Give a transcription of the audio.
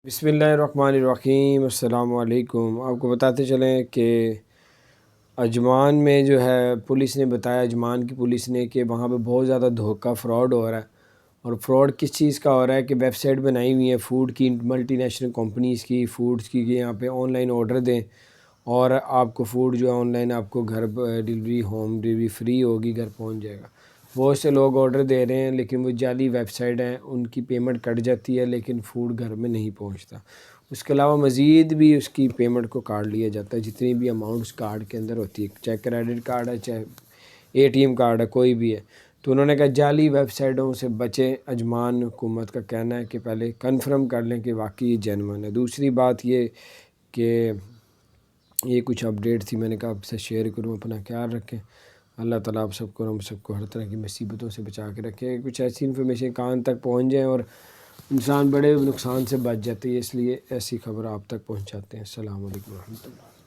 بسم اللہ الرحمن الرحیم۔ السلام علیکم۔ آپ کو بتاتے چلیں کہ عجمان میں جو ہے پولیس نے بتایا، عجمان کی پولیس نے، کہ وہاں پہ بہت زیادہ دھوکہ فراڈ ہو رہا ہے۔ اور فراڈ کس چیز کا ہو رہا ہے کہ ویب سائٹ بنائی ہوئی ہے فوڈ کی، ملٹی نیشنل کمپنیز کی، فوڈز کی، کہ یہاں پہ آن لائن آرڈر دیں اور آپ کو فوڈ جو ہے آن لائن آپ کو گھر ڈیلیوری، ہوم ڈیلیوری فری ہوگی، گھر پہنچ جائے گا۔ بہت سے لوگ آرڈر دے رہے ہیں لیکن وہ جعلی ویب سائٹ ہیں، ان کی پیمنٹ کٹ جاتی ہے لیکن فوڈ گھر میں نہیں پہنچتا۔ اس کے علاوہ مزید بھی اس کی پیمنٹ کو کاٹ لیا جاتا ہے، جتنی بھی اماؤنٹ اس کارڈ کے اندر ہوتی ہے، چاہے کریڈٹ کارڈ ہے، چاہے اے ٹی ایم کارڈ ہے، کوئی بھی ہے۔ تو انہوں نے کہا جعلی ویب سائٹوں سے بچیں۔ عجمان حکومت کا کہنا ہے کہ پہلے کنفرم کر لیں کہ واقعی یہ جینوئن ہے۔ دوسری بات یہ کہ یہ کچھ اپڈیٹ تھی، میں نے کہا آپ سے شیئر کروں۔ اپنا خیال رکھیں۔ اللہ تعالیٰ آپ سب کو، ہم سب کو ہر طرح کی مصیبتوں سے بچا کے رکھے۔ کچھ ایسی انفارمیشن کان تک پہنچ جائیں اور انسان بڑے نقصان سے بچ جاتے ہیں، اس لیے ایسی خبر آپ تک پہنچاتے ہیں۔ السلام علیکم ورحمۃ اللہ۔